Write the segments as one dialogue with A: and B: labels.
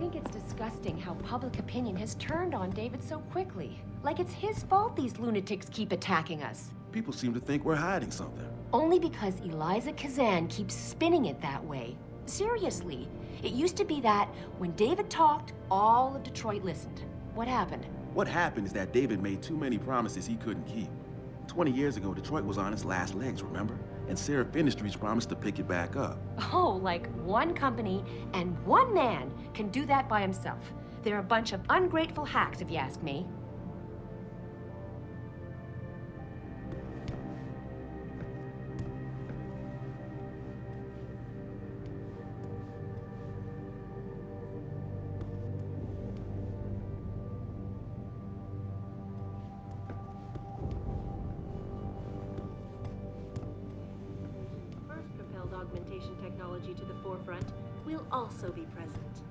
A: think it's disgusting how public opinion has turned on David so quickly. Like it's his fault these lunatics keep attacking us.
B: People seem to think we're hiding something.
A: Only because Eliza Kazan keeps spinning it that way. Seriously, it used to be that when David talked, all of Detroit listened. What happened?
B: What happened is that David made too many promises he couldn't keep. 20 years ago, Detroit was on its last legs, remember? And Seraph Industries promised to pick it back up.
A: Oh, like one company and one man can do that by himself. They're a bunch of ungrateful hacks, if you ask me.
C: Augmentation technology to the forefront will also be present.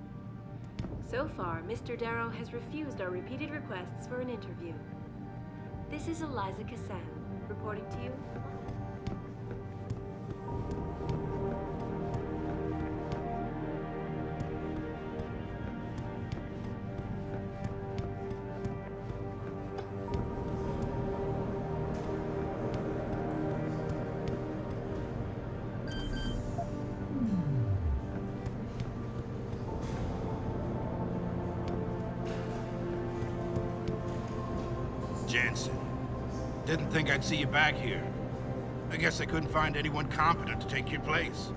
C: So far, Mr. Darrow has refused our repeated requests for an interview. This is Eliza Kazan, reporting to you.
D: Jensen. Didn't think I'd see you back here. I guess I couldn't find anyone competent to take your place.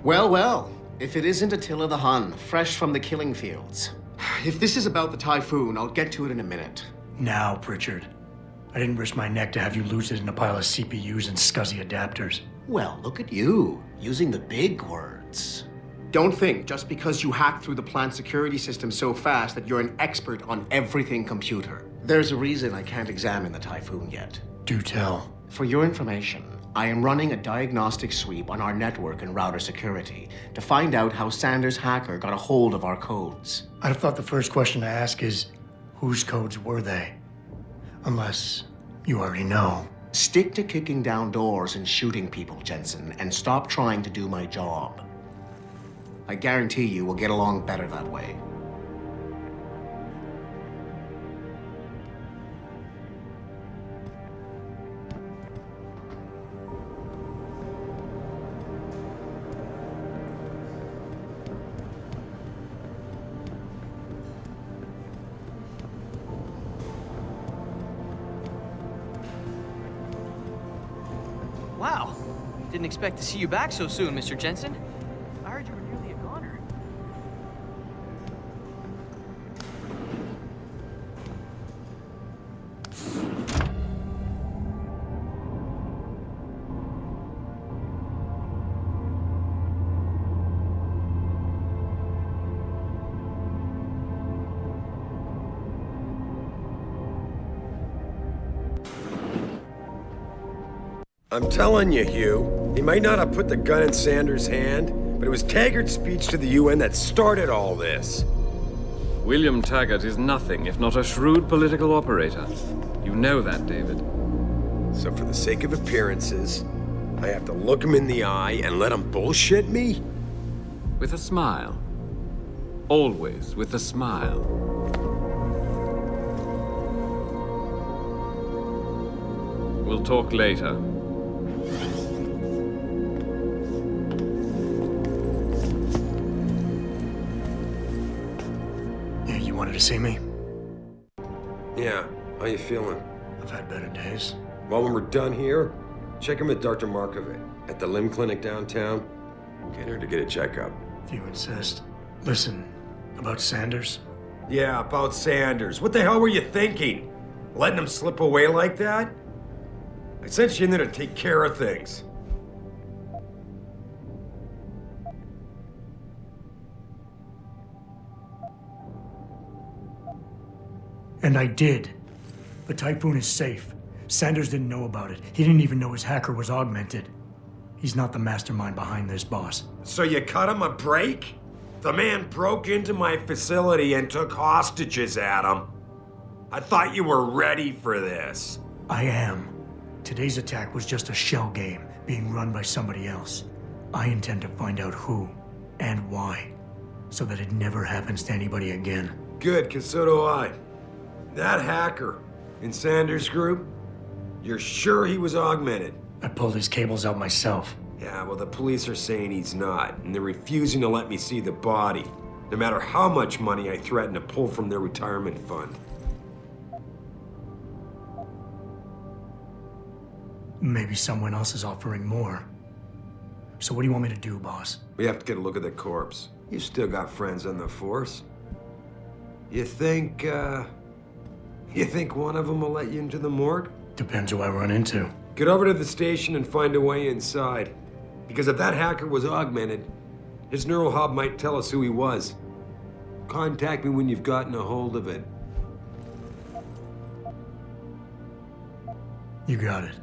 E: Well, well. If it isn't Attila the Hun, fresh from the killing fields. If this is about the Typhoon, I'll get to it in a minute.
F: Now, Pritchard. I didn't risk my neck to have you lose it in a pile of CPUs and scuzzy adapters.
E: Well, look at you, using the big words. Don't think just because you hacked through the plant security system so fast that you're an expert on everything computer. There's a reason I can't examine the Typhoon yet.
F: Do tell.
E: For your information, I am running a diagnostic sweep on our network and router security to find out how Sanders' hacker got a hold of our codes.
F: I'd have thought the first question to ask is, whose codes were they? Unless you already know.
E: Stick to kicking down doors and shooting people, Jensen, and stop trying to do my job. I guarantee you we'll get along better that way.
G: Wow. Didn't expect to see you back so soon, Mr. Jensen. I heard I'm telling you, Hugh, he might not have put the gun in Sanders' hand, but it was Taggart's speech to the UN that started all this.
H: William Taggart is nothing if not a shrewd political operator. You know that, David.
G: So for the sake of appearances, I have to look him in the eye and let him bullshit me?
H: With a smile. Always with a smile. We'll talk later.
F: Yeah, you wanted to see me?
G: Yeah, how you feeling?
F: I've had better days.
G: Well, when we're done here, check in with Dr. Markovic at the limb clinic downtown. Get her to get a checkup.
F: If you insist. Listen, about Sanders?
G: Yeah, about Sanders. What the hell were you thinking? Letting him slip away like that? I sent you in there to take care of things.
F: And I did. The Typhoon is safe. Sanders didn't know about it. He didn't even know his hacker was augmented. He's not the mastermind behind this, boss.
G: So you cut him a break? The man broke into my facility and took hostages at him. I thought you were ready for this.
F: I am. Today's attack was just a shell game being run by somebody else. I intend to find out who and why, so that it never happens to anybody again.
G: Good, because so do I. That hacker in Sanders' group, you're sure he was augmented?
F: I pulled his cables out myself.
G: Yeah, well, the police are saying he's not, and they're refusing to let me see the body, no matter how much money I threaten to pull from their retirement fund.
F: Maybe someone else is offering more. So what do you want me to do, boss?
G: We have to get a look at the corpse. You still got friends on the force. You think one of them will let you into the morgue?
F: Depends who I run into.
G: Get over to the station and find a way inside. Because if that hacker was augmented, his neural hub might tell us who he was. Contact me when you've gotten a hold of it.
F: You got it.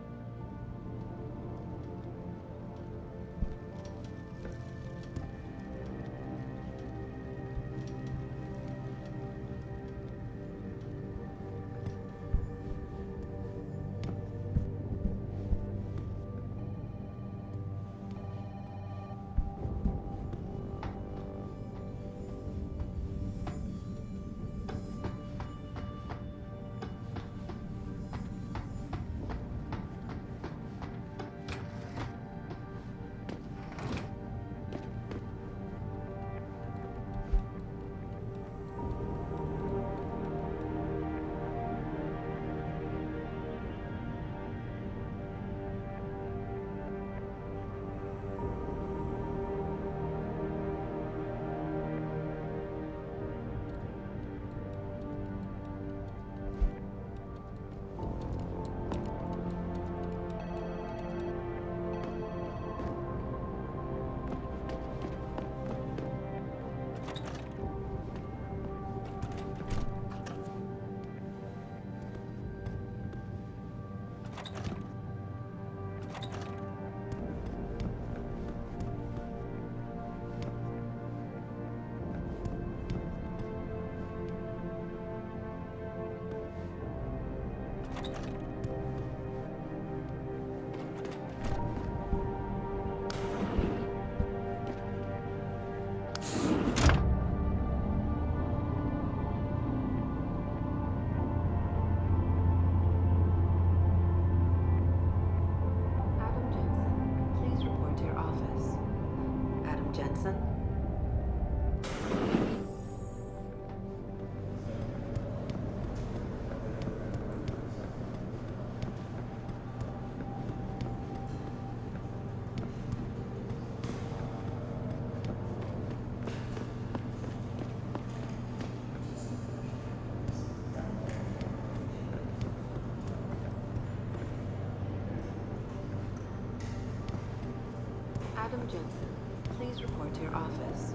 I: Adam Jensen, please report to your office.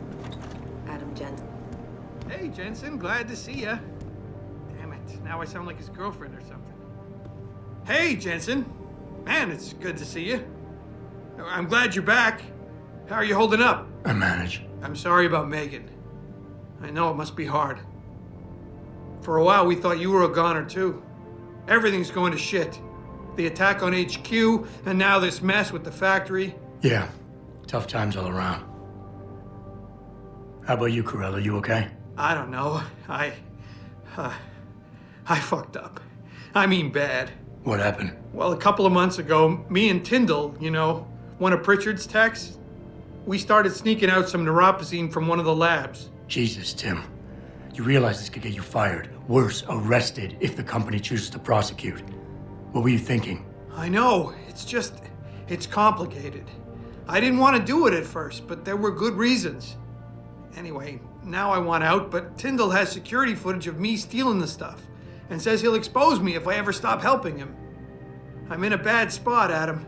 I: Adam Jensen.
J: Hey, Jensen, glad to see ya. Damn it, now I sound like his girlfriend or something. Hey, Jensen! Man, it's good to see you. I'm glad you're back. How are you holding up?
F: I manage.
J: I'm sorry about Megan. I know it must be hard. For a while, we thought you were a goner, too. Everything's going to shit. The attack on HQ, and now this mess with the factory.
F: Yeah, tough times all around. How about you, Corella? You okay?
J: I don't know. I fucked up. I mean bad.
F: What happened?
J: Well, a couple of months ago, me and Tyndall, you know, one of Pritchard's techs, we started sneaking out some neuropozyne from one of the labs.
F: Jesus, Tim. You realize this could get you fired. Worse, arrested if the company chooses to prosecute. What were you thinking?
J: I know. It's complicated. I didn't want to do it at first, but there were good reasons. Anyway, now I want out, but Tyndall has security footage of me stealing the stuff and says he'll expose me if I ever stop helping him. I'm in a bad spot, Adam.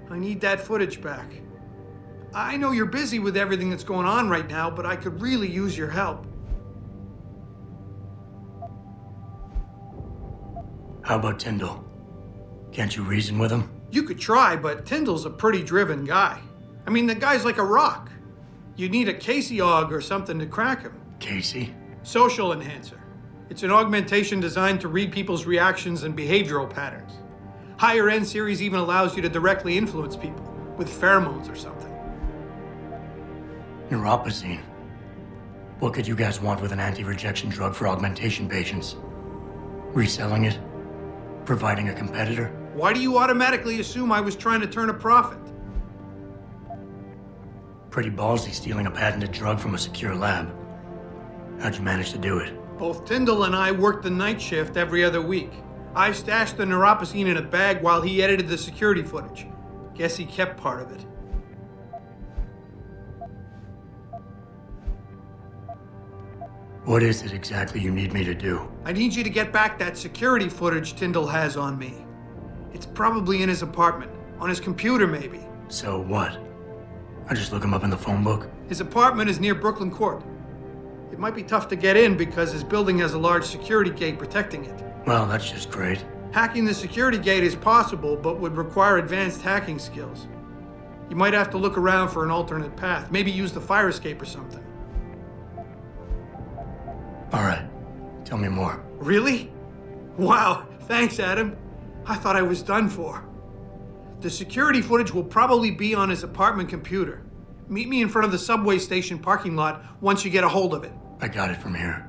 J: I need that footage back. I know you're busy with everything that's going on right now, but I could really use your help.
F: How about Tyndall? Can't you reason with him?
J: You could try, but Tyndall's a pretty driven guy. I mean, the guy's like a rock. You need a Casey-aug or something to crack him.
F: Casey?
J: Social enhancer. It's an augmentation designed to read people's reactions and behavioral patterns. Higher end series even allows you to directly influence people with pheromones or something.
F: Neuropozyne. What could you guys want with an anti-rejection drug for augmentation patients? Reselling it? Providing a competitor?
J: Why do you automatically assume I was trying to turn a profit?
F: Pretty ballsy stealing a patented drug from a secure lab. How'd you manage to do it?
J: Both Tyndall and I worked the night shift every other week. I stashed the neuropozyne in a bag while he edited the security footage. Guess he kept part of it.
F: What is it exactly you need me to do?
J: I need you to get back that security footage Tyndall has on me. It's probably in his apartment. On his computer, maybe.
F: So what? I just look him up in the phone book?
J: His apartment is near Brooklyn Court. It might be tough to get in because his building has a large security gate protecting it.
F: Well, that's just great.
J: Hacking the security gate is possible, but would require advanced hacking skills. You might have to look around for an alternate path. Maybe use the fire escape or something.
F: All right. Tell me more.
J: Really? Wow, thanks, Adam. I thought I was done for. The security footage will probably be on his apartment computer. Meet me in front of the subway station parking lot once you get a hold of it.
F: I got it from here.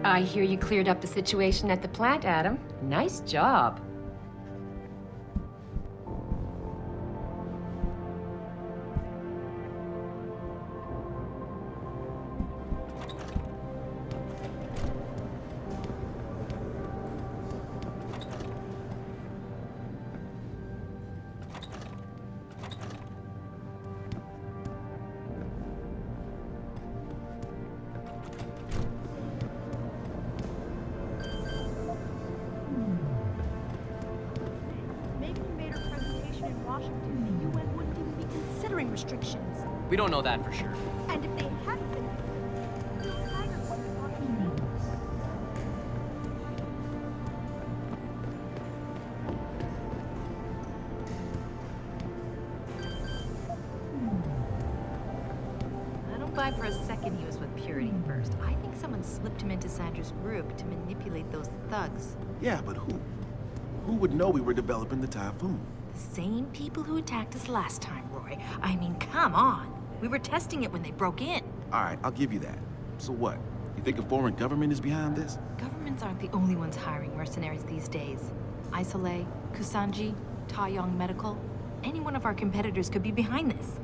A: I hear you cleared up the situation at the plant, Adam. Nice job.
K: Restrictions.
L: We don't know that for sure.
K: And if they hadn't been,
I: I don't buy for a second he was with Purity first. I think someone slipped him into Sandra's group to manipulate those thugs.
B: Yeah, but who? Who would know we were developing the Typhoon?
I: The same people who attacked us last time, Roy. I mean, come on. We were testing it when they broke in.
B: All right, I'll give you that. So what? You think a foreign government is behind this?
I: Governments aren't the only ones hiring mercenaries these days. Isolé, Kusanji, Taeyong Medical. Any one of our competitors could be behind this.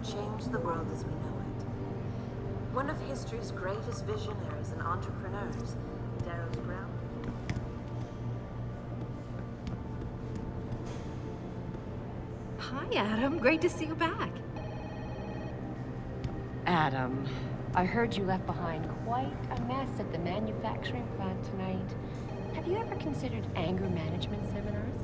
L: change the world as we know it. One of history's greatest visionaries and entrepreneurs, Darrow's groundbreaking.
I: Hi, Adam. Great to see you back.
A: Adam, I heard you left behind quite a mess at the manufacturing plant tonight. Have you ever considered anger management seminars?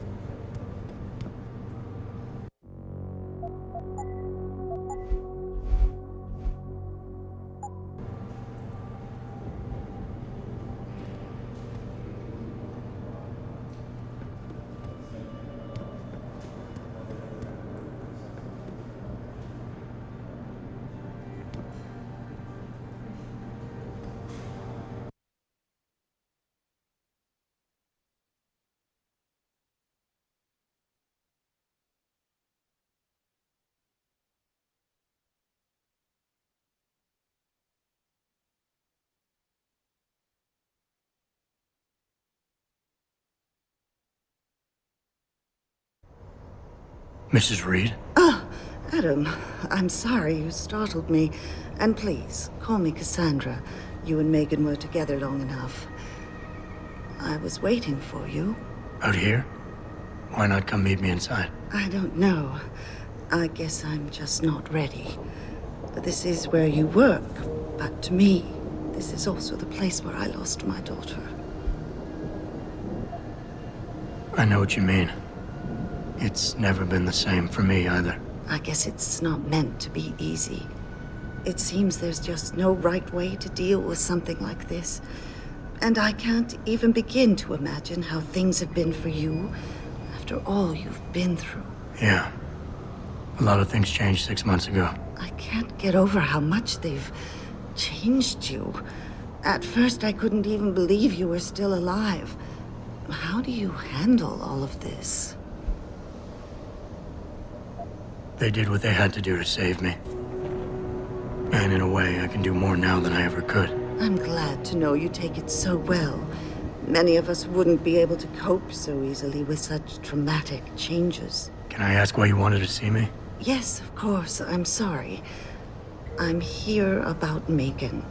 F: Mrs. Reed?
M: Ah, Adam, I'm sorry you startled me. And please, call me Cassandra. You and Megan were together long enough. I was waiting for you.
F: Out here? Why not come meet me inside?
M: I don't know. I guess I'm just not ready. This is where you work, but to me, this is also the place where I lost my daughter.
F: I know what you mean. It's never been the same for me either.
M: I guess it's not meant to be easy. It seems there's just no right way to deal with something like this. And I can't even begin to imagine how things have been for you after all you've been through.
F: Yeah. A lot of things changed 6 months ago.
M: I can't get over how much they've changed you. At first, I couldn't even believe you were still alive. How do you handle all of this?
F: They did what they had to do to save me. And in a way, I can do more now than I ever could.
M: I'm glad to know you take it so well. Many of us wouldn't be able to cope so easily with such traumatic changes.
F: Can I ask why you wanted to see me?
M: Yes, of course. I'm sorry. I'm here about Megan.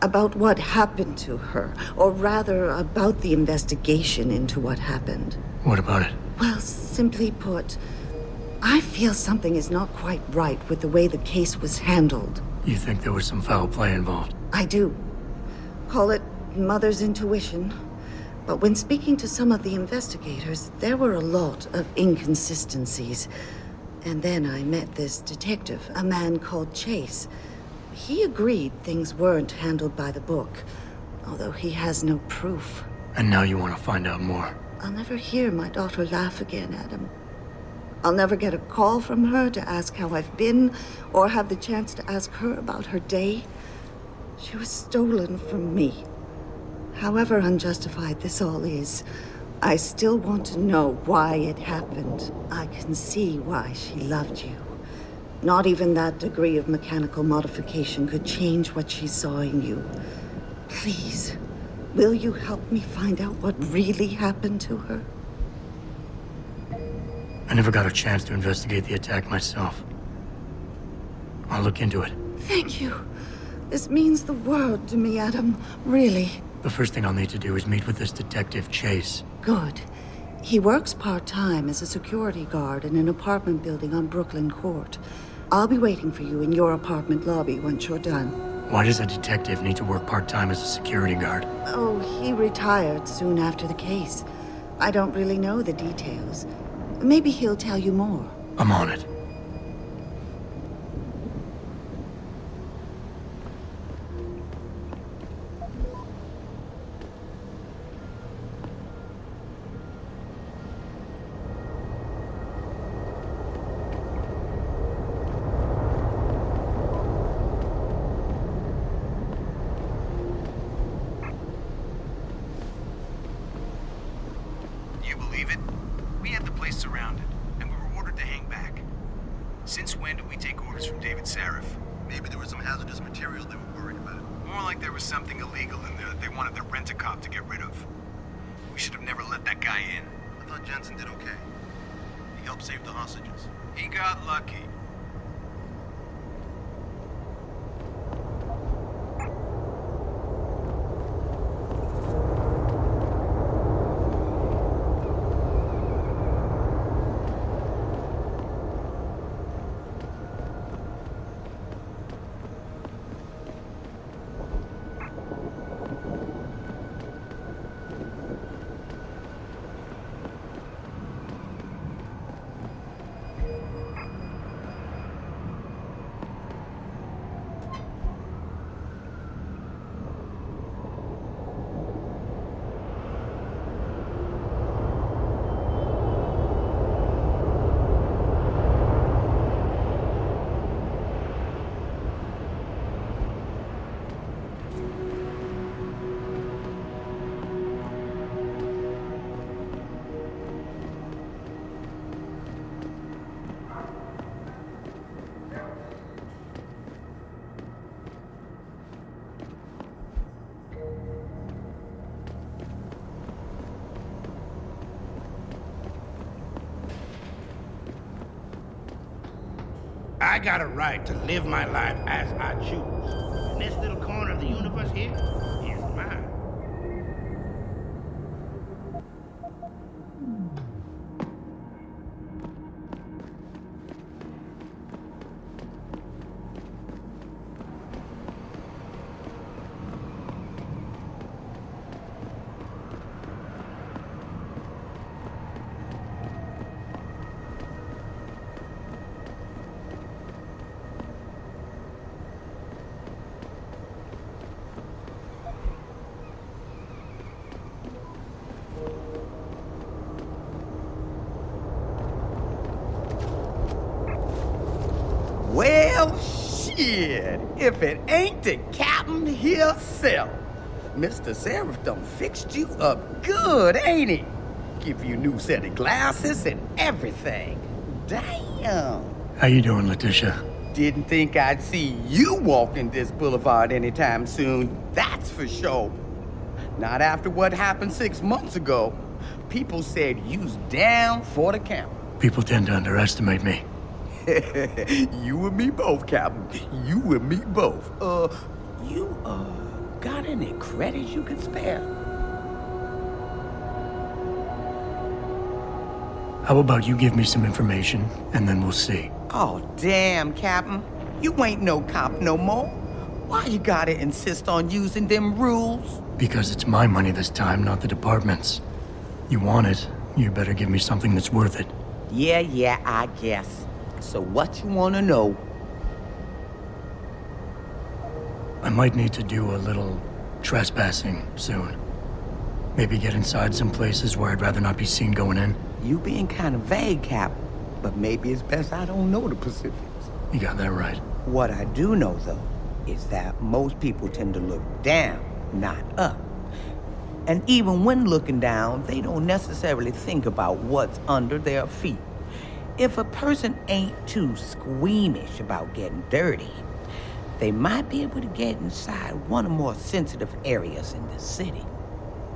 M: About what happened to her. Or rather, about the investigation into what happened.
F: What about it?
M: Well, simply put, I feel something is not quite right with the way the case was handled.
F: You think there was some foul play involved?
M: I do. Call it mother's intuition. But when speaking to some of the investigators, there were a lot of inconsistencies. And then I met this detective, a man called Chase. He agreed things weren't handled by the book, although he has no proof.
F: And now you want to find out more?
M: I'll never hear my daughter laugh again, Adam. I'll never get a call from her to ask how I've been, or have the chance to ask her about her day. She was stolen from me. However unjustified this all is, I still want to know why it happened. I can see why she loved you. Not even that degree of mechanical modification could change what she saw in you. Please, will you help me find out what really happened to her?
F: I never got a chance to investigate the attack myself. I'll look into it.
M: Thank you. This means the world to me, Adam. Really.
F: The first thing I'll need to do is meet with this detective, Chase.
M: Good. He works part-time as a security guard in an apartment building on Brooklyn Court. I'll be waiting for you in your apartment lobby once you're done.
F: Why does a detective need to work part-time as a security guard?
M: Oh, he retired soon after the case. I don't really know the details. Maybe he'll tell you more.
F: I'm on it.
N: You believe it? We had the place surrounded, and we were ordered to hang back. Since when did we take orders from David Sarif?
O: Maybe there was some hazardous material they were worried about.
N: More like there was something illegal in there that they wanted the rent-a-cop to get rid of. We should have never let that guy in.
O: I thought Jensen did okay. He helped save the hostages.
N: He got lucky.
D: I got a right to live my life as I choose. And this little corner of the universe here is mine.
P: Well, shit, if it ain't the captain himself. Mr. Seraph done fixed you up good, ain't he? Give you new set of glasses and everything. Damn.
F: How you doing, Letitia?
P: Didn't think I'd see you walking this boulevard anytime soon, that's for sure. Not after what happened 6 months ago. People said you's down for the count.
F: People tend to underestimate me.
P: You and me both, Captain. You and me both. You, got any credits you could spare?
F: How about you give me some information, and then we'll see.
P: Oh, damn, Captain. You ain't no cop no more. Why you gotta insist on using them rules?
F: Because it's my money this time, not the department's. You want it, you better give me something that's worth it.
P: Yeah, I guess. So what you wanna know?
F: I might need to do a little trespassing soon. Maybe get inside some places where I'd rather not be seen going in.
P: You being kind of vague, Cap, but maybe it's best I don't know the specifics.
F: You got that right.
P: What I do know, though, is that most people tend to look down, not up. And even when looking down, they don't necessarily think about what's under their feet. If a person ain't too squeamish about getting dirty, they might be able to get inside one of the more sensitive areas in the city.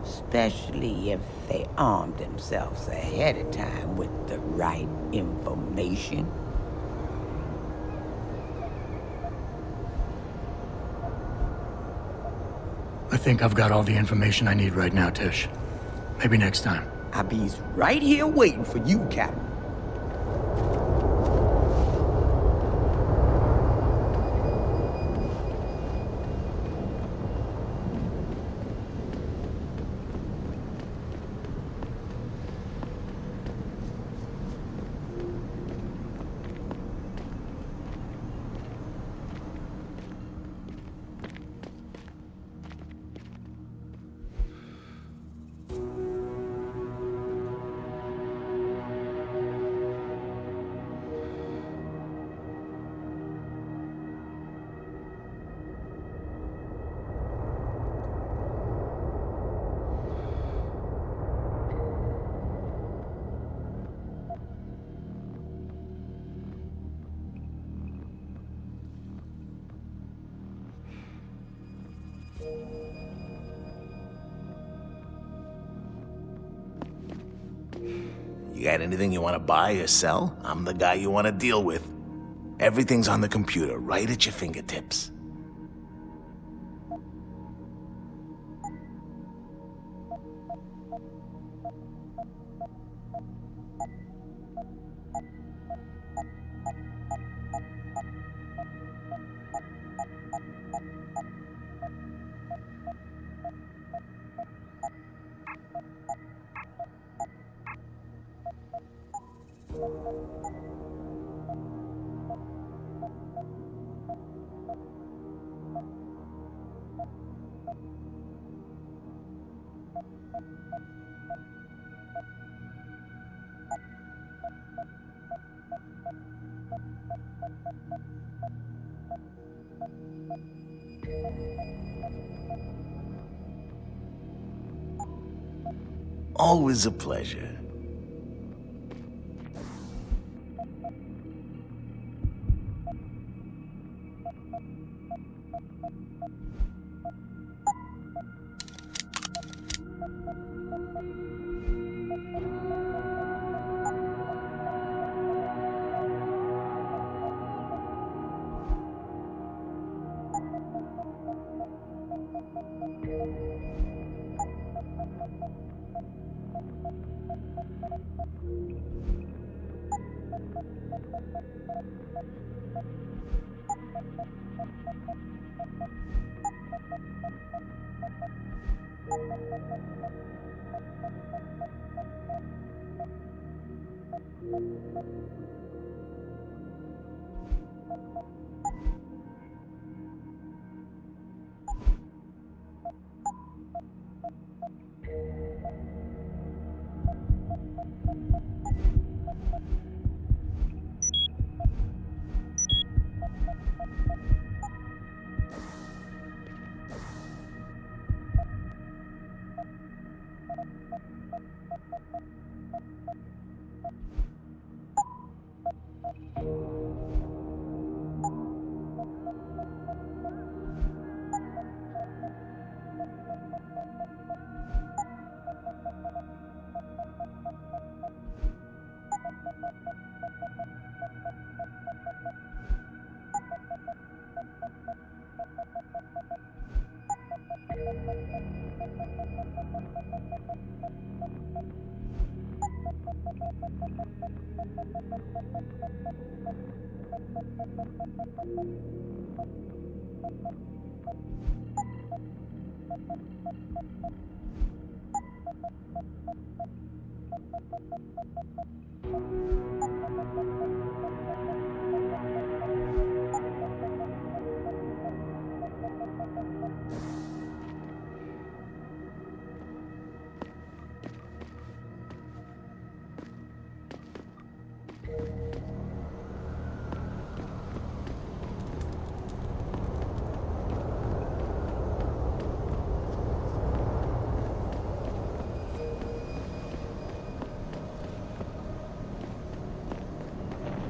P: Especially if they arm themselves ahead of time with the right information.
F: I think I've got all the information I need right now, Tish. Maybe next time.
P: I'll be right here waiting for you, Captain.
Q: You got anything you want to buy or sell? I'm the guy you want to deal with. Everything's on the computer, right at your fingertips. Always a pleasure.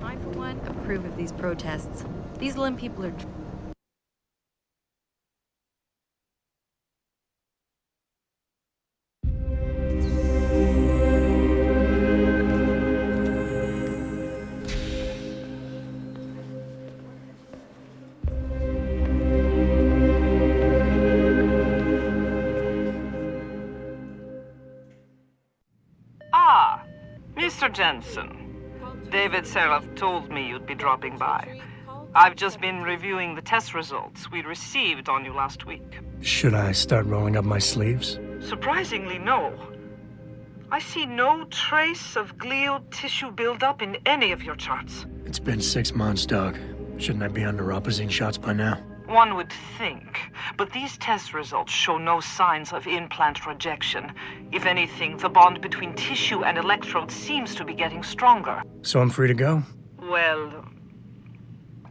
I: I, for one, approve of these protests. These Lim people are...
R: Ah, Mr. Jensen. David Seraph told me you'd be dropping by. I've just been reviewing the test results we received on you last week.
F: Should I start rolling up my sleeves?
R: Surprisingly, no. I see no trace of glial tissue buildup in any of your charts.
F: It's been 6 months, Doug. Shouldn't I be under opposite shots by now?
R: One would think, but these test results show no signs of implant rejection. If anything, the bond between tissue and electrodes seems to be getting stronger.
F: So I'm free to go?
R: Well,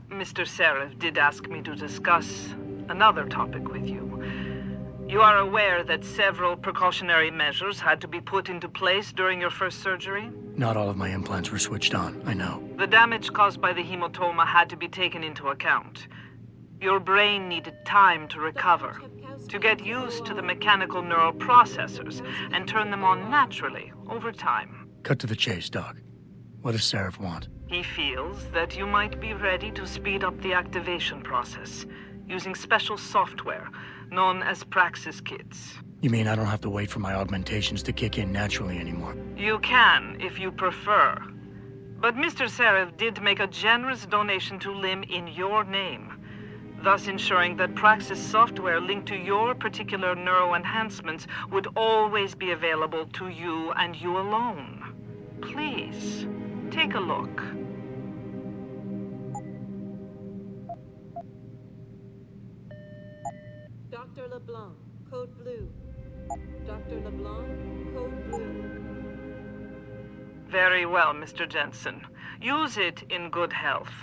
R: Mr. Seraph did ask me to discuss another topic with you. You are aware that several precautionary measures had to be put into place during your first surgery?
F: Not all of my implants were switched on, I know.
R: The damage caused by the hematoma had to be taken into account. Your brain needed time to recover, to get used to the mechanical neural processors and turn them on naturally over time.
F: Cut to the chase, Doc. What does Seraph want?
R: He feels that you might be ready to speed up the activation process using special software known as Praxis kits.
F: You mean I don't have to wait for my augmentations to kick in naturally anymore?
R: You can, if you prefer. But Mr. Seraph did make a generous donation to Lim in your name, thus ensuring that Praxis software linked to your particular neuro enhancements would always be available to you and you alone. Please, take a look.
L: Dr. LeBlanc, code blue. Dr. LeBlanc, code blue.
R: Very well, Mr. Jensen. Use it in good health.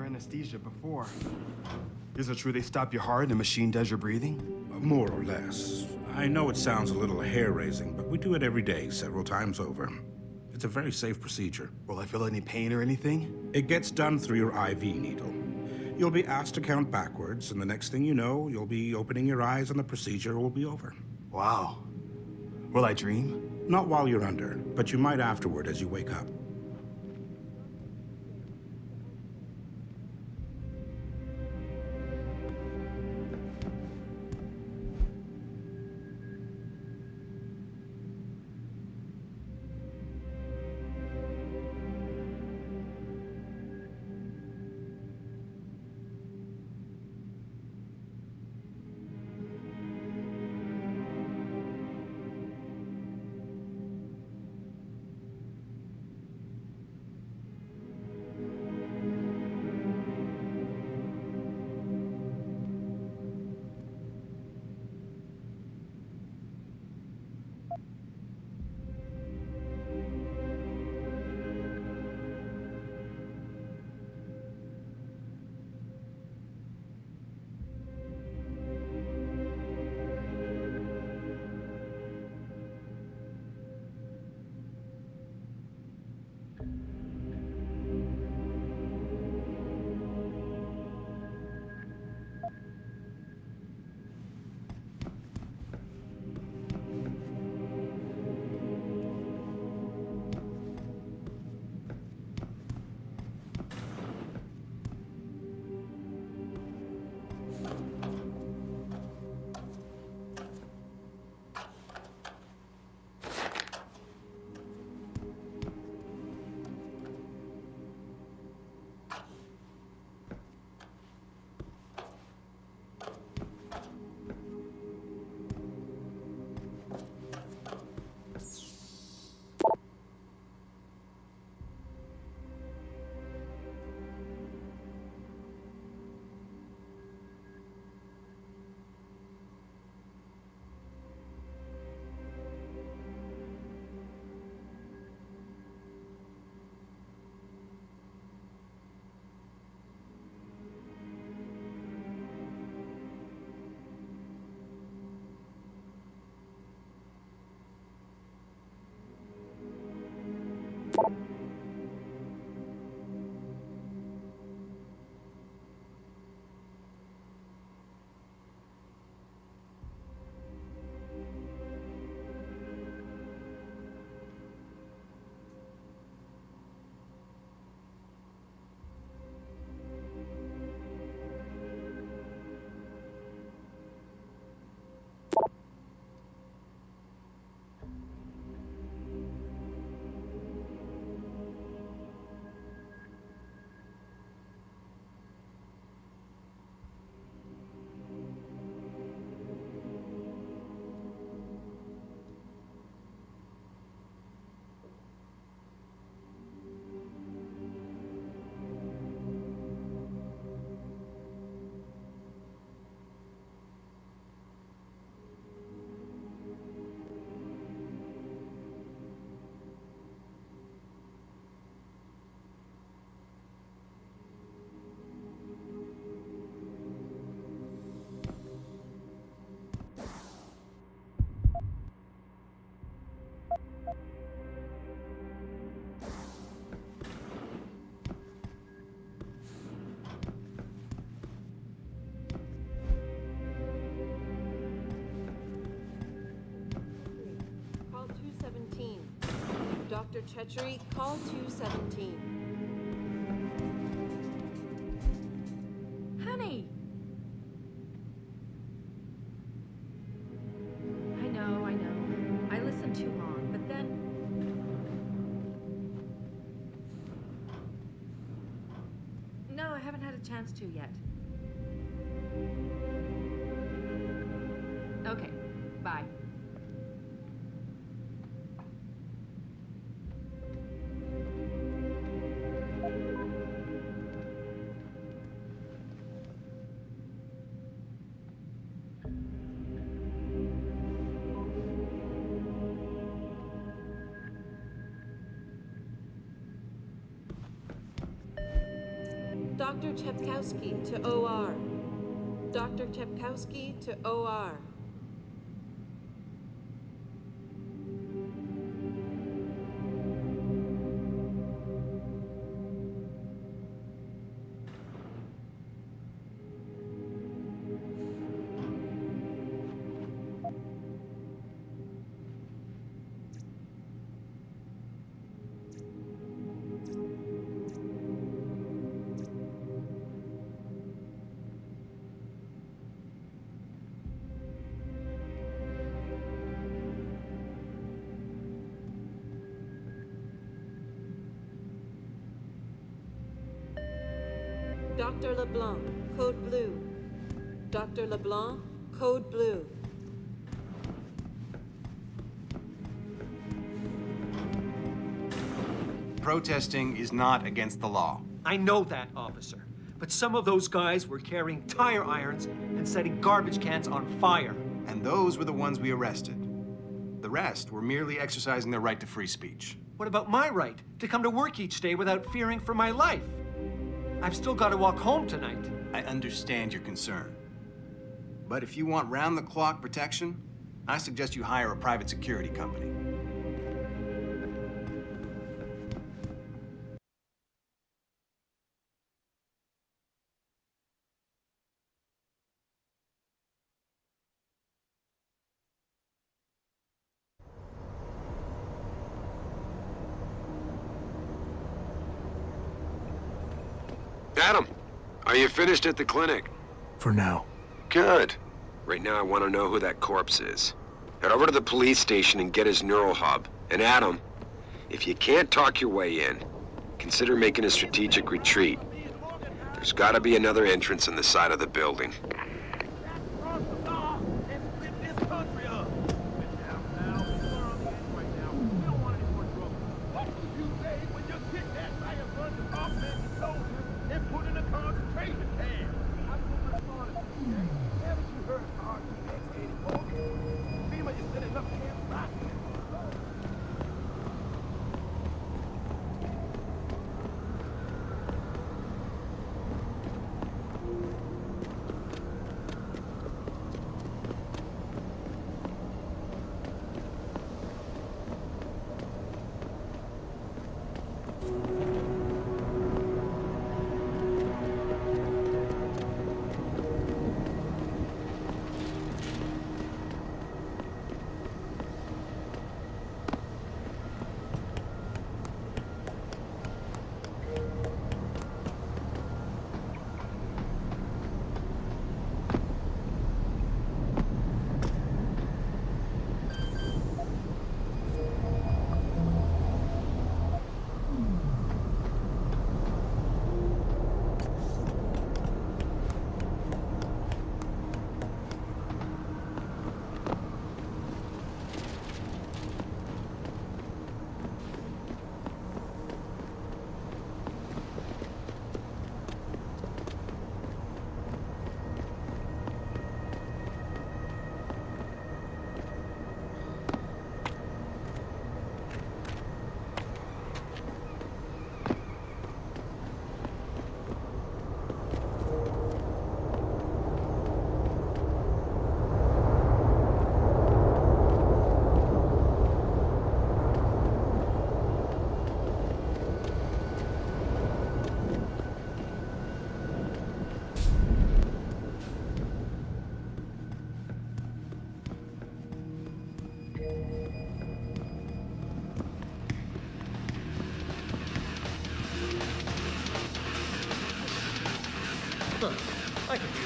S: Anesthesia before. Is it true they stop your heart and the machine does your breathing?
D: More or less. I know it sounds a little hair-raising, but we do it every day, several times over. It's a very safe procedure.
S: Will I feel any pain or anything?
D: It gets done through your IV needle. You'll be asked to count backwards, and the next thing you know, you'll be opening your eyes and the procedure will be over.
S: Wow. Will I dream?
D: Not while you're under, but you might afterward as you wake up.
L: Call 217. Dr. Chechery, call 217.
I: Honey! I know. I listened too long, but then... No, I haven't had a chance to yet. Okay, bye.
L: Dr. Chepkowski to OR. Dr. Chepkowski to OR. Dr. LeBlanc, code blue. Dr. LeBlanc, code blue.
N: Protesting is not against the law.
T: I know that, officer. But some of those guys were carrying tire irons and setting garbage cans on fire.
N: And those were the ones we arrested. The rest were merely exercising their right to free speech.
T: What about my right to come to work each day without fearing for my life? I've still got to walk home tonight.
N: I understand your concern. But if you want round-the-clock protection, I suggest you hire a private security company.
U: Adam, are you finished at the clinic?
F: For now.
U: Good. Right now I want to know who that corpse is. Head over to the police station and get his neural hub. And Adam, if you can't talk your way in, consider making a strategic retreat. There's got to be another entrance on the side of the building.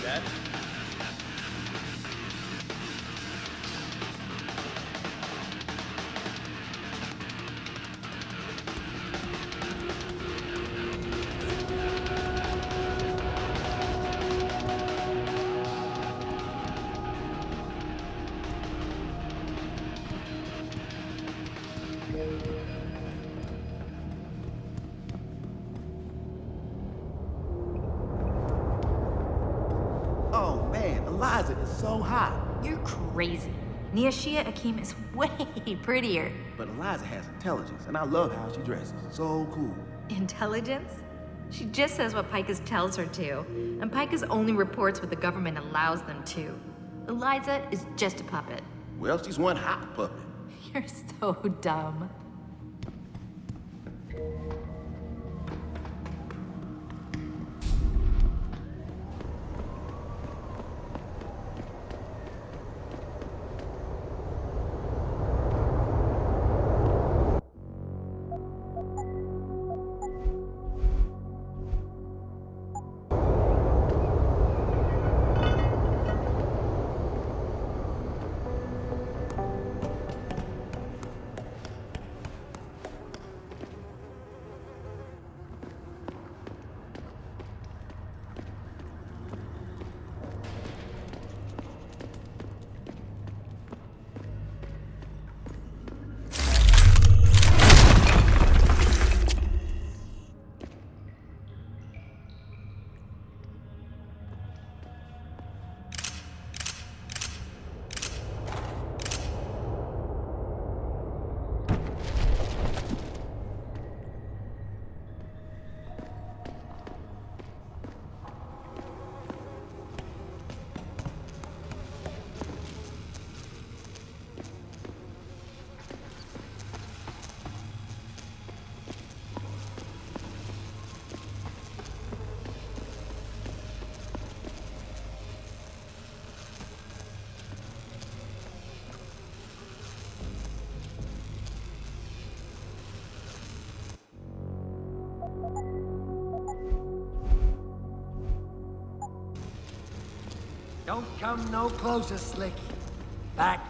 C: Dad?
B: Oh man, Eliza is so hot.
I: You're crazy. Niashia Akeem is way prettier.
B: But Eliza has intelligence, and I love how she dresses. So cool.
I: Intelligence? She just says what Pikus tells her to, and Pikus only reports what the government allows them to. Eliza is just a puppet.
B: Well, she's one hot puppet.
I: You're so dumb.
V: Don't come no closer, Slicky. Back.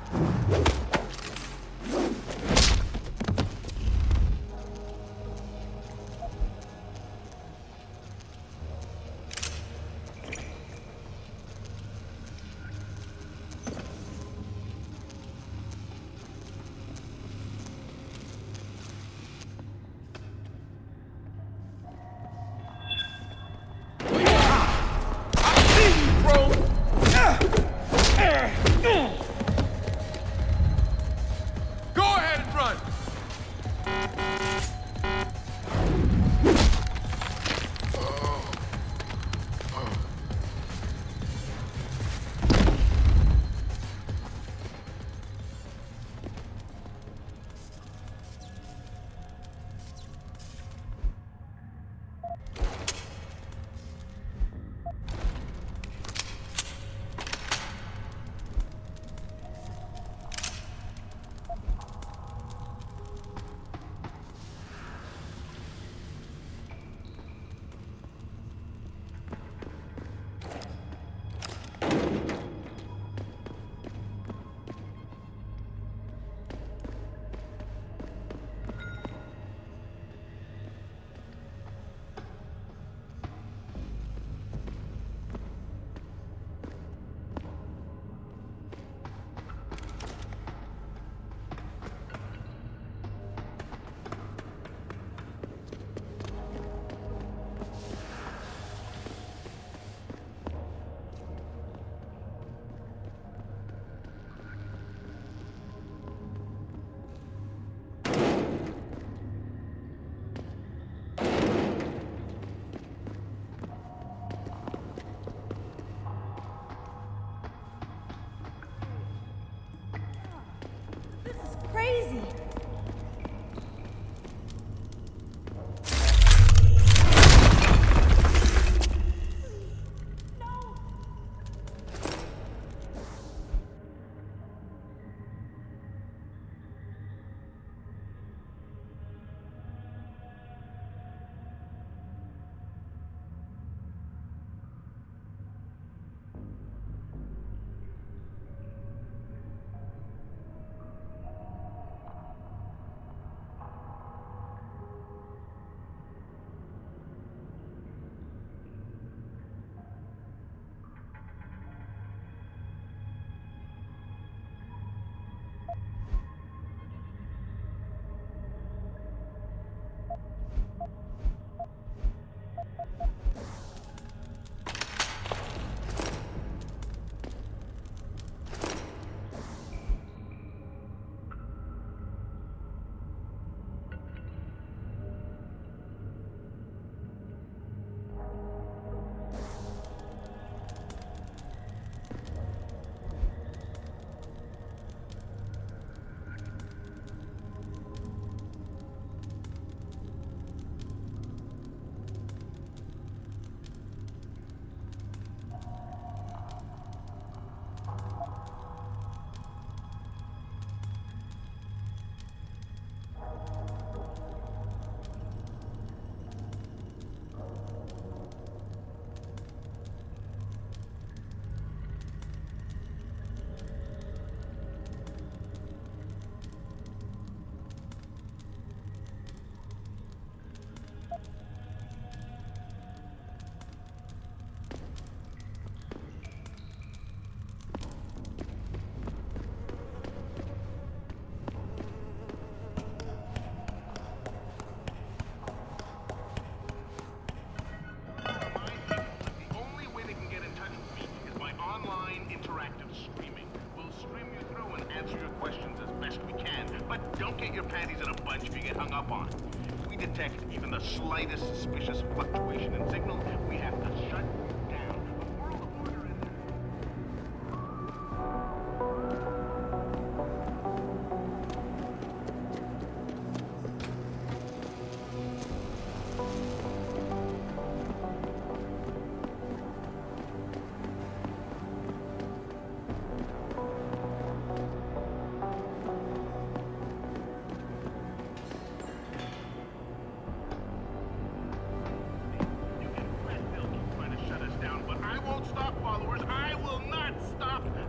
C: but don't get your panties in a bunch if you get hung up on it. If we detect even the slightest suspicious fluctuation in signal, we have to shut down. The world order in there.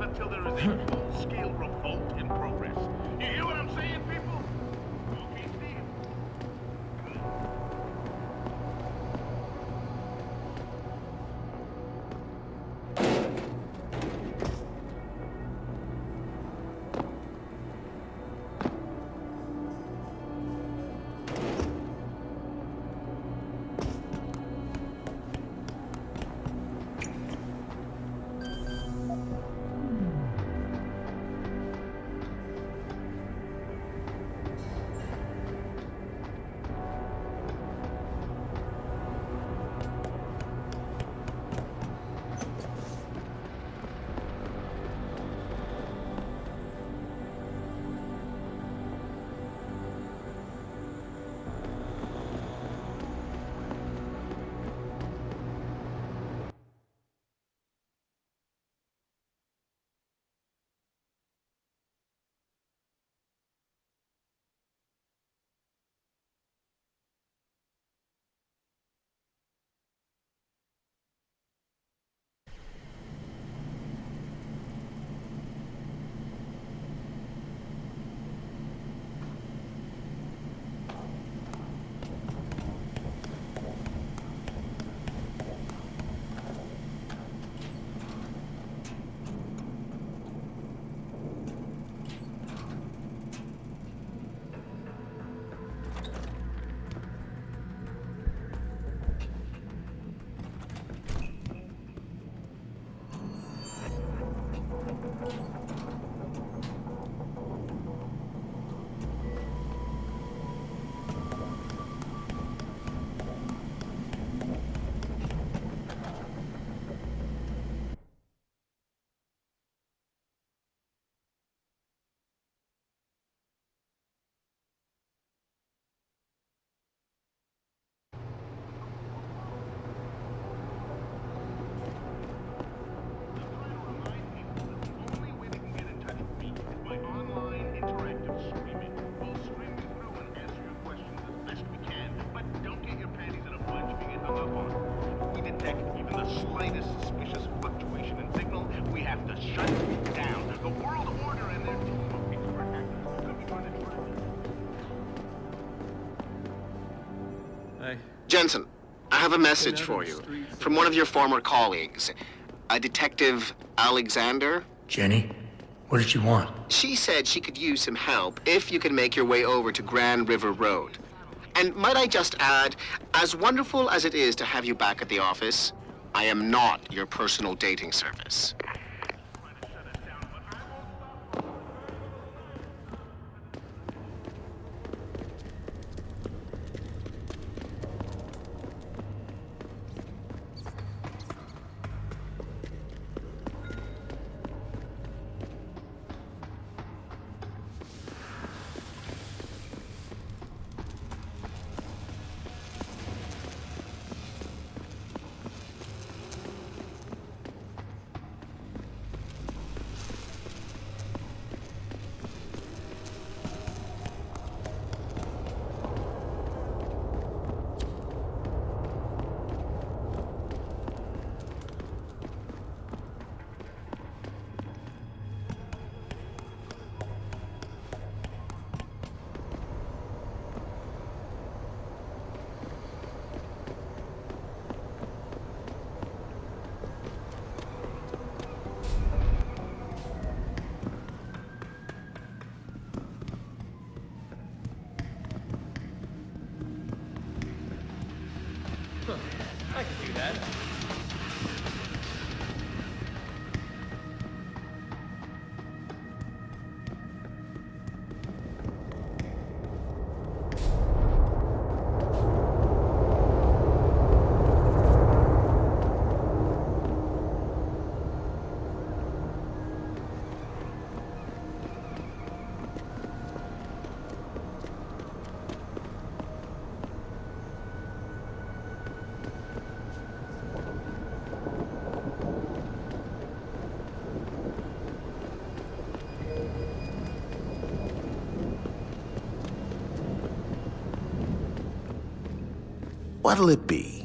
C: Until there is a full-scale revolt in progress. You hear what I'm saying, people? Okay, Steve. Slightest suspicious fluctuation in signal, we have to shut it down. The world order and their team of expert hackers could be trying to drive it.
H: Hey.
E: Jensen, I have a message for you from one of your former colleagues, a Detective Alexander.
F: Jenny? What did she want?
E: She said she could use some help if you can make your way over to Grand River Road. And might I just add, as wonderful as it is to have you back at the office, I am not your personal dating service.
Q: What'll it be?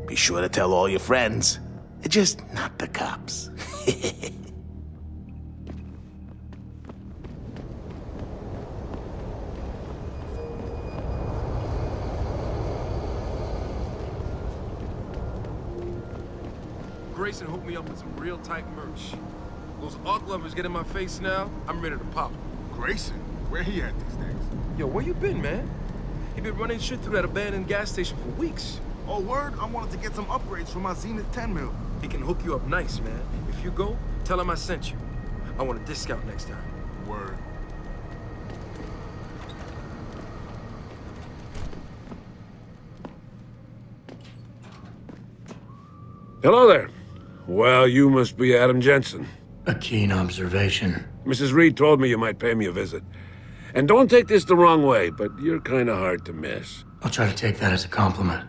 Q: Be sure to tell all your friends. Just not the cops.
G: Grayson hooked me up with some real tight merch. Those art lovers get in my face now, I'm ready to pop.
S: Grayson? Where he at these days?
G: Yo, where you been, man? He been running shit through that abandoned gas station for weeks.
S: Oh, word? I wanted to get some upgrades for my Zenith 10 mil.
G: He can hook you up nice, man. If you go, tell him I sent you. I want a discount next time.
S: Word.
J: Hello there. Well, you must be Adam Jensen.
F: A keen observation.
J: Mrs. Reed told me you might pay me a visit. And don't take this the wrong way, but you're kind of hard to miss.
F: I'll try to take that as a compliment.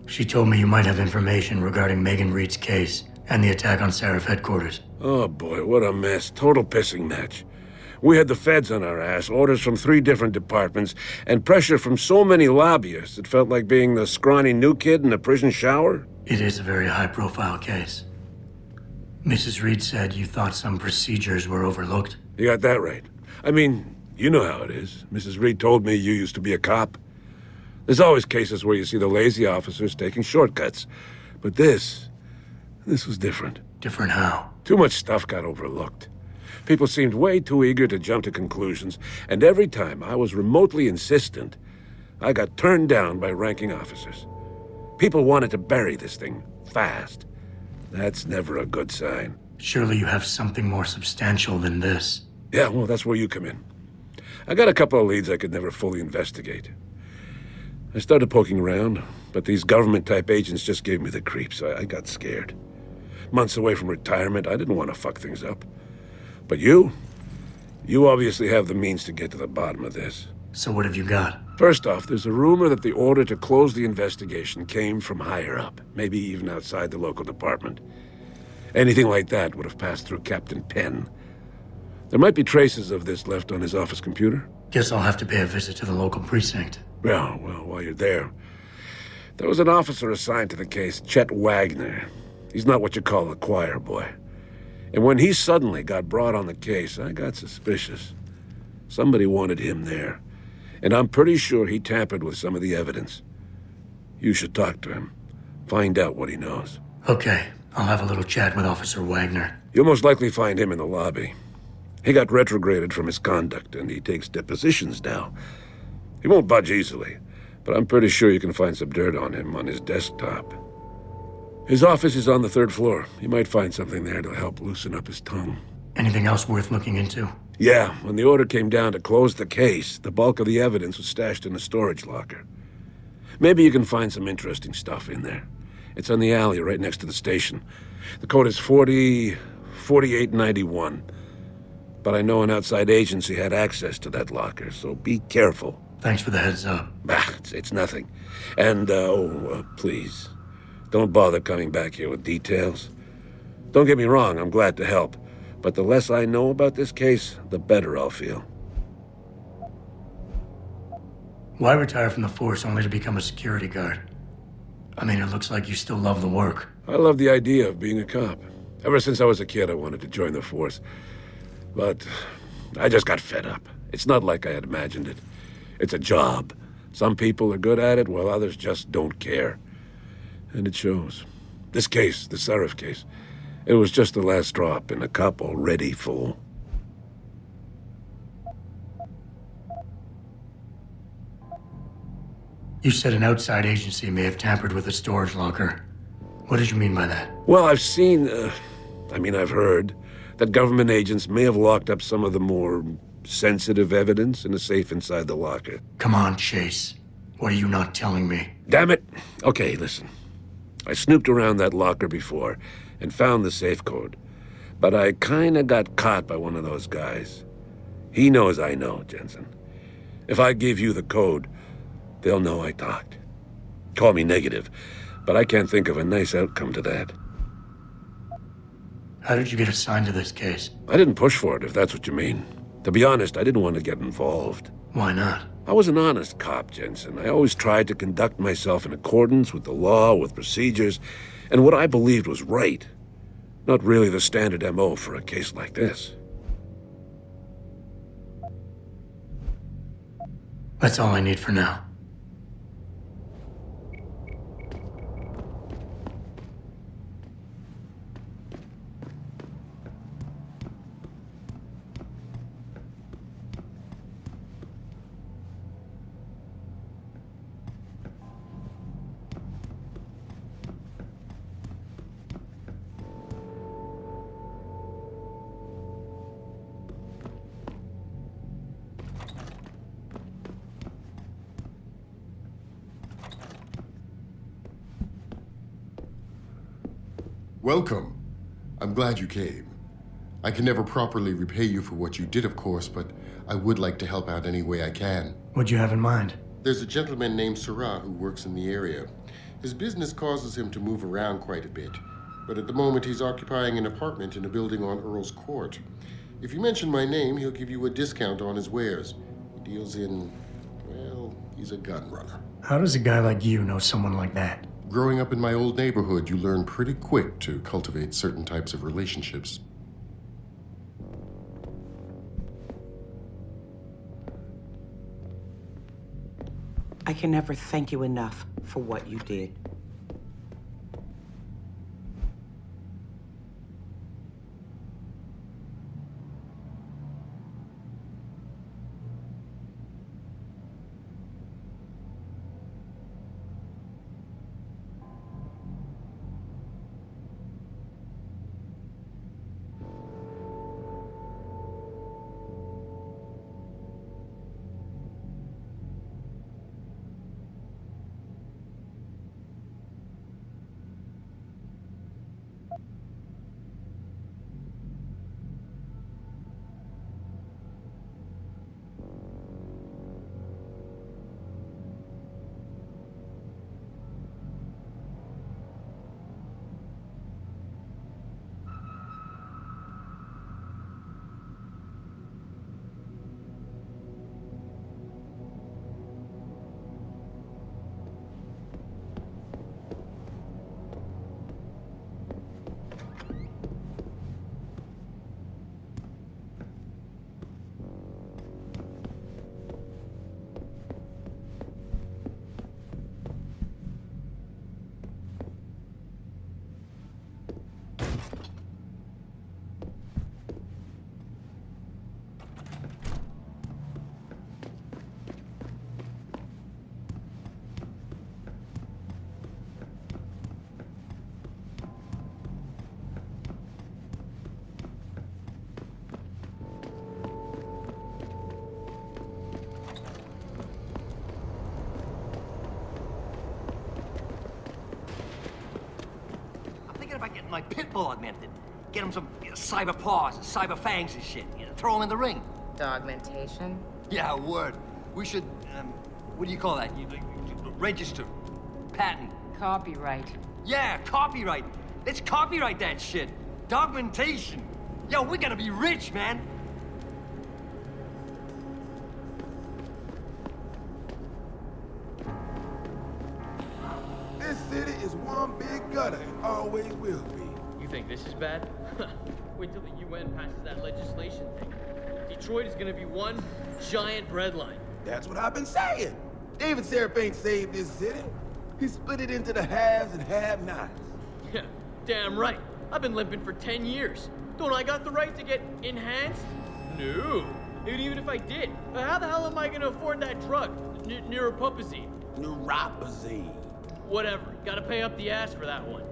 F: She told me you might have information regarding Megan Reed's case and the attack on Seraph headquarters.
J: Oh boy, what a mess. Total pissing match. We had the feds on our ass, orders from 3 different departments, and pressure from so many lobbyists it felt like being the scrawny new kid in a prison shower.
F: It is a very high-profile case. Mrs. Reed said you thought some procedures were overlooked.
J: You got that right. I mean, you know how it is. Mrs. Reed told me you used to be a cop. There's always cases where you see the lazy officers taking shortcuts. But this was different.
F: Different how?
J: Too much stuff got overlooked. People seemed way too eager to jump to conclusions, and every time I was remotely insistent, I got turned down by ranking officers. People wanted to bury this thing fast. That's never a good sign.
F: Surely you have something more substantial than this.
J: Yeah, well, that's where you come in. I got a couple of leads I could never fully investigate. I started poking around, but these government-type agents just gave me the creeps. I got scared. Months away from retirement, I didn't want to fuck things up. But you obviously have the means to get to the bottom of this.
F: So what have you got?
J: First off, there's a rumor that the order to close the investigation came from higher up, maybe even outside the local department. Anything like that would have passed through Captain Penn. There might be traces of this left on his office computer.
F: Guess I'll have to pay a visit to the local precinct.
J: Well, while you're there, there was an officer assigned to the case, Chet Wagner. He's not what you call a choir boy. And when he suddenly got brought on the case, I got suspicious. Somebody wanted him there. And I'm pretty sure he tampered with some of the evidence. You should talk to him. Find out what he knows.
F: Okay, I'll have a little chat with Officer Wagner.
J: You'll most likely find him in the lobby. He got retrograded from his conduct, and he takes depositions now. He won't budge easily, but I'm pretty sure you can find some dirt on him on his desktop. His office is on the 3rd floor. You might find something there to help loosen up his tongue.
F: Anything else worth looking into?
J: Yeah, when the order came down to close the case, the bulk of the evidence was stashed in a storage locker. Maybe you can find some interesting stuff in there. It's on the alley right next to the station. The code is 4891. But I know an outside agency had access to that locker, so be careful.
F: Thanks for the heads up.
J: It's nothing. And, please, don't bother coming back here with details. Don't get me wrong, I'm glad to help. But the less I know about this case, the better I'll feel.
F: Why retire from the force only to become a security guard? I mean, it looks like you still love the work.
J: I love the idea of being a cop. Ever since I was a kid, I wanted to join the force. But I just got fed up. It's not like I had imagined it. It's a job. Some people are good at it, while others just don't care. And it shows. This case, the Seraph case, it was just the last drop in a cup already full.
F: You said an outside agency may have tampered with a storage locker. What did you mean by that?
J: Well, I've seen, I've heard that government agents may have locked up some of the more sensitive evidence in a safe inside the locker.
F: Come on, Chase. What are you not telling me?
J: Damn it! Okay, listen. I snooped around that locker before and found the safe code. But I kinda got caught by one of those guys. He knows I know, Jensen. If I give you the code, they'll know I talked. Call me negative, but I can't think of a nice outcome to that.
F: How did you get assigned to this case?
J: I didn't push for it, if that's what you mean. To be honest, I didn't want to get involved.
F: Why not?
J: I was an honest cop, Jensen. I always tried to conduct myself in accordance with the law, with procedures, and what I believed was right. Not really the standard MO for a case like this.
F: That's all I need for now.
A: Welcome. I'm glad you came. I can never properly repay you for what you did, of course, but I would like to help out any way I can.
F: What'd you have in mind?
A: There's a gentleman named Sarah who works in the area. His business causes him to move around quite a bit, but at the moment he's occupying an apartment in a building on Earl's Court. If you mention my name, he'll give you a discount on his wares. He deals in, well, he's a gun runner.
F: How does a guy like you know someone like that?
A: Growing up in my old neighborhood, you learn pretty quick to cultivate certain types of relationships.
K: I can never thank you enough for what you did.
T: About getting my pit bull augmented. Get him some cyber paws, cyber fangs and shit. Throw him in the ring.
W: Dogmentation?
T: Yeah, word. We should, what do you call that? Register. Patent.
W: Copyright.
T: Yeah, copyright. Let's copyright that shit. Dogmentation. Yo, we gotta be rich, man.
X: This city is one big gutter and always will be.
Y: You think this is bad? Wait till the UN passes that legislation thing. Detroit is gonna be one giant breadline.
X: That's what I've been saying. David Seraph saved this city. He split it into the haves and have-nots.
Y: Yeah, damn right. I've been limping for 10 years. Don't I got the right to get enhanced? No. Even if I did, how the hell am I gonna afford that drug? Neuropupazine.
X: Neuropazine.
Y: Whatever. Gotta pay up the ass for that one.